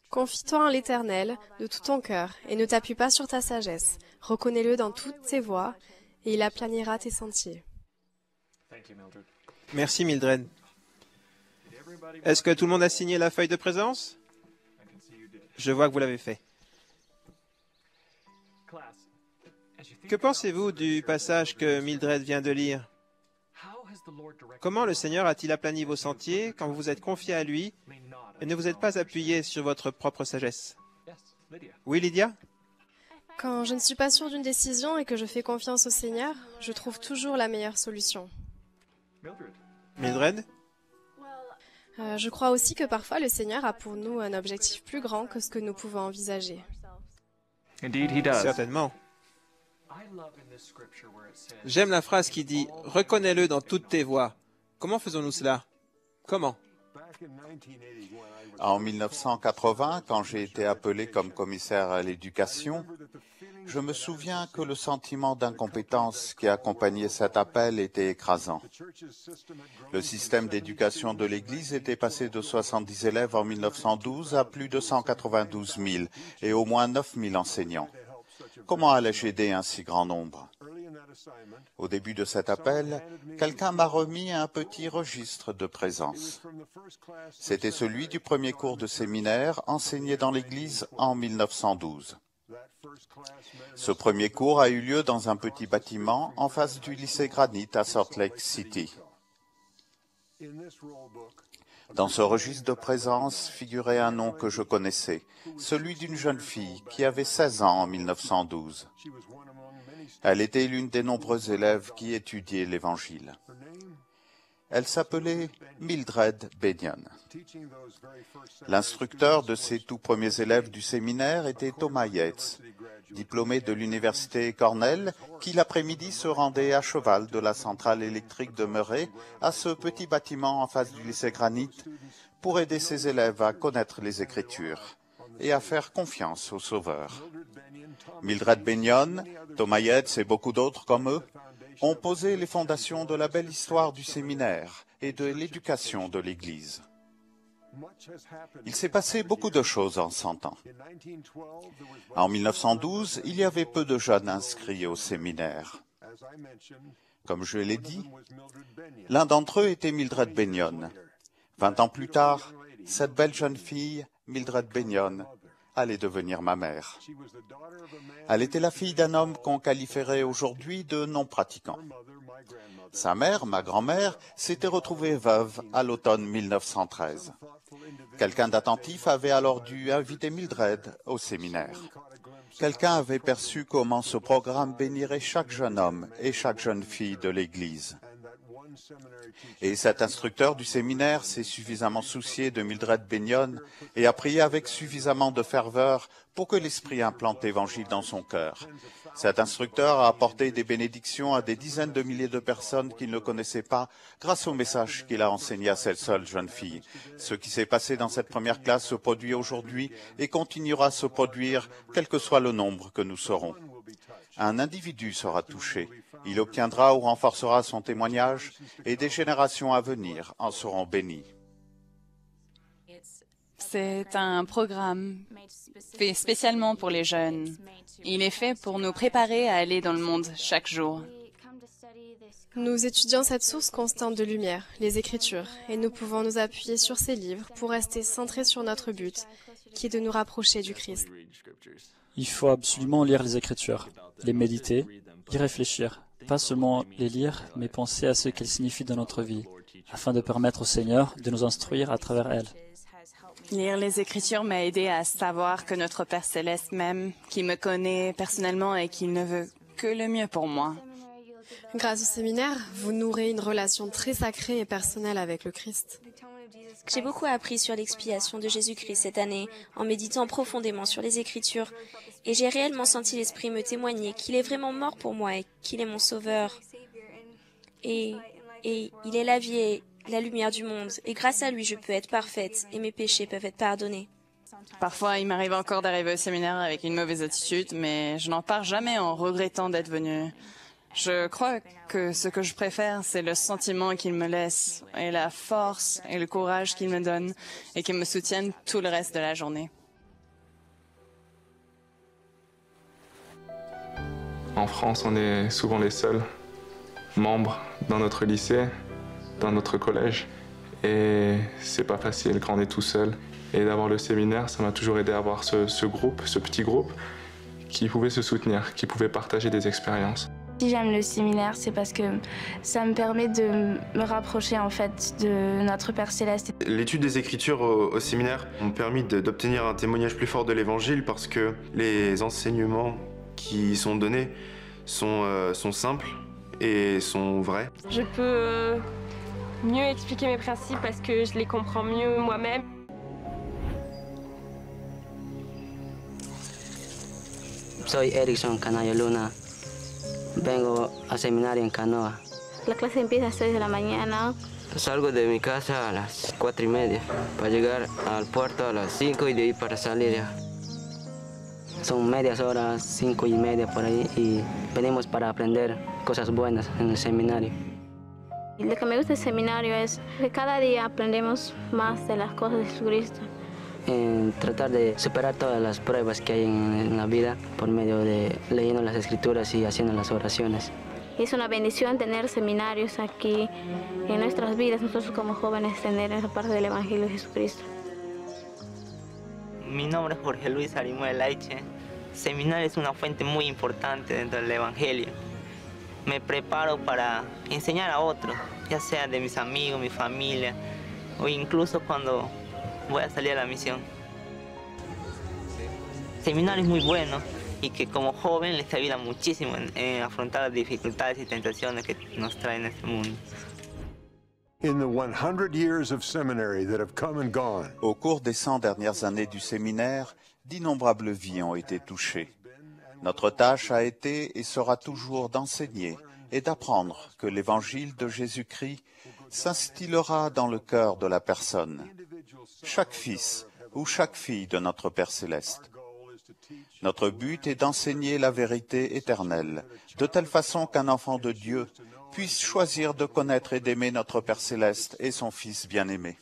Confie-toi en l'Éternel de tout ton cœur et ne t'appuie pas sur ta sagesse. Reconnais-le dans toutes tes voies et il aplanira tes sentiers. Merci Mildred. Est-ce que tout le monde a signé la feuille de présence? Je vois que vous l'avez fait. Que pensez-vous du passage que Mildred vient de lire? Comment le Seigneur a-t-il aplani vos sentiers quand vous vous êtes confié à lui et ne vous êtes pas appuyé sur votre propre sagesse? Oui, Lydia? Quand je ne suis pas sûre d'une décision et que je fais confiance au Seigneur, je trouve toujours la meilleure solution. Mildred? Je crois aussi que parfois le Seigneur a pour nous un objectif plus grand que ce que nous pouvons envisager. Certainement. J'aime la phrase qui dit « Reconnais-le dans toutes tes voies ». Comment faisons-nous cela? Comment? En 1980, quand j'ai été appelé comme commissaire à l'éducation, je me souviens que le sentiment d'incompétence qui accompagnait cet appel était écrasant. Le système d'éducation de l'Église était passé de 70 élèves en 1912 à plus de 192 000 et au moins 9 000 enseignants. Comment allais-je aider un si grand nombre? Au début de cet appel, quelqu'un m'a remis un petit registre de présence. C'était celui du premier cours de séminaire enseigné dans l'Église en 1912. Ce premier cours a eu lieu dans un petit bâtiment en face du lycée Granite à Salt Lake City. Dans ce registre de présence figurait un nom que je connaissais, celui d'une jeune fille qui avait 16 ans en 1912. Elle était l'une des nombreux élèves qui étudiaient l'Évangile. Elle s'appelait Mildred Bennion. L'instructeur de ces tout premiers élèves du séminaire était Thomas Yates, diplômé de l'université Cornell, qui l'après-midi se rendait à cheval de la centrale électrique de Murray à ce petit bâtiment en face du lycée Granite pour aider ses élèves à connaître les Écritures et à faire confiance au Sauveur. Mildred Bennion, Thomas Yates et beaucoup d'autres comme eux ont posé les fondations de la belle histoire du séminaire et de l'éducation de l'Église. Il s'est passé beaucoup de choses en 100 ans. En 1912, il y avait peu de jeunes inscrits au séminaire. Comme je l'ai dit, l'un d'entre eux était Mildred Bennion. 20 ans plus tard, cette belle jeune fille, Mildred Bennion, allait devenir ma mère. Elle était la fille d'un homme qu'on qualifierait aujourd'hui de non-pratiquant. Sa mère, ma grand-mère, s'était retrouvée veuve à l'automne 1913. Quelqu'un d'attentif avait alors dû inviter Mildred au séminaire. Quelqu'un avait perçu comment ce programme bénirait chaque jeune homme et chaque jeune fille de l'Église. Et cet instructeur du séminaire s'est suffisamment soucié de Mildred Bennion et a prié avec suffisamment de ferveur pour que l'Esprit implante l'Évangile dans son cœur. Cet instructeur a apporté des bénédictions à des dizaines de milliers de personnes qui ne le connaissaient pas grâce au message qu'il a enseigné à cette seule jeune fille. Ce qui s'est passé dans cette première classe se produit aujourd'hui et continuera à se produire quel que soit le nombre que nous serons. Un individu sera touché. Il obtiendra ou renforcera son témoignage et des générations à venir en seront bénies. C'est un programme fait spécialement pour les jeunes. Il est fait pour nous préparer à aller dans le monde chaque jour. Nous étudions cette source constante de lumière, les Écritures, et nous pouvons nous appuyer sur ces livres pour rester centrés sur notre but, qui est de nous rapprocher du Christ. Il faut absolument lire les Écritures, les méditer, y réfléchir. Pas seulement les lire, mais penser à ce qu'elles signifient dans notre vie, afin de permettre au Seigneur de nous instruire à travers elles. Lire les Écritures m'a aidé à savoir que notre Père Céleste m'aime, qu'il me connaît personnellement et qu'il ne veut que le mieux pour moi. Grâce au séminaire, vous nourrez une relation très sacrée et personnelle avec le Christ. J'ai beaucoup appris sur l'expiation de Jésus-Christ cette année en méditant profondément sur les Écritures et j'ai réellement senti l'Esprit me témoigner qu'il est vraiment mort pour moi et qu'il est mon Sauveur. Et il est la vie et la lumière du monde et grâce à lui je peux être parfaite et mes péchés peuvent être pardonnés. Parfois, il m'arrive encore d'arriver au séminaire avec une mauvaise attitude, mais je n'en pars jamais en regrettant d'être venue. Je crois que ce que je préfère, c'est le sentiment qu'il me laisse, et la force et le courage qu'il me donne, et qu'il me soutienne tout le reste de la journée. En France, on est souvent les seuls membres dans notre lycée, dans notre collège. Et c'est pas facile quand on est tout seul. Et d'avoir le séminaire, ça m'a toujours aidé à avoir ce groupe, ce petit groupe, qui pouvait se soutenir, qui pouvait partager des expériences. Si j'aime le séminaire, c'est parce que ça me permet de me rapprocher en fait de notre Père Céleste. L'étude des Écritures au séminaire m'ont permis d'obtenir un témoignage plus fort de l'Évangile parce que les enseignements qui sont donnés sont simples et sont vrais. Je peux mieux expliquer mes principes parce que je les comprends mieux moi-même. Soy Erickson Canayo Luna. Vengo al seminario en canoa. La clase empieza a las 6 de la mañana. Salgo de mi casa a las 4:30 para llegar al puerto a las 5 y de ahí para salir ya. Son medias horas, 5:30 por ahí y venimos para aprender cosas buenas en el seminario. Y lo que me gusta del seminario es que cada día aprendemos más de las cosas de Jesucristo. En tratar de superar todas las pruebas que hay en la vida por medio de leyendo las escrituras y haciendo las oraciones. Es una bendición tener seminarios aquí en nuestras vidas, nosotros como jóvenes tener esa parte del Evangelio de Jesucristo. Mi nombre es Jorge Luis Arimuel Laiche. Seminario es una fuente muy importante dentro del Evangelio. Me preparo para enseñar a otros, ya sea de mis amigos, mi familia, o incluso cuando voy a salir a la misión. El seminario es muy bueno y que como joven les ayuda muchísimo en afrontar las dificultades y tentaciones que nos traen este mundo. Au cours des 100 dernières années du séminaire, d'innombrables vies ont été touchées. Notre tâche a été et sera toujours d'enseigner et d'apprendre que l'évangile de Jésus-Christ s'instillera dans le cœur de la personne, chaque fils ou chaque fille de notre Père Céleste. Notre but est d'enseigner la vérité éternelle, de telle façon qu'un enfant de Dieu puisse choisir de connaître et d'aimer notre Père Céleste et son Fils bien-aimé.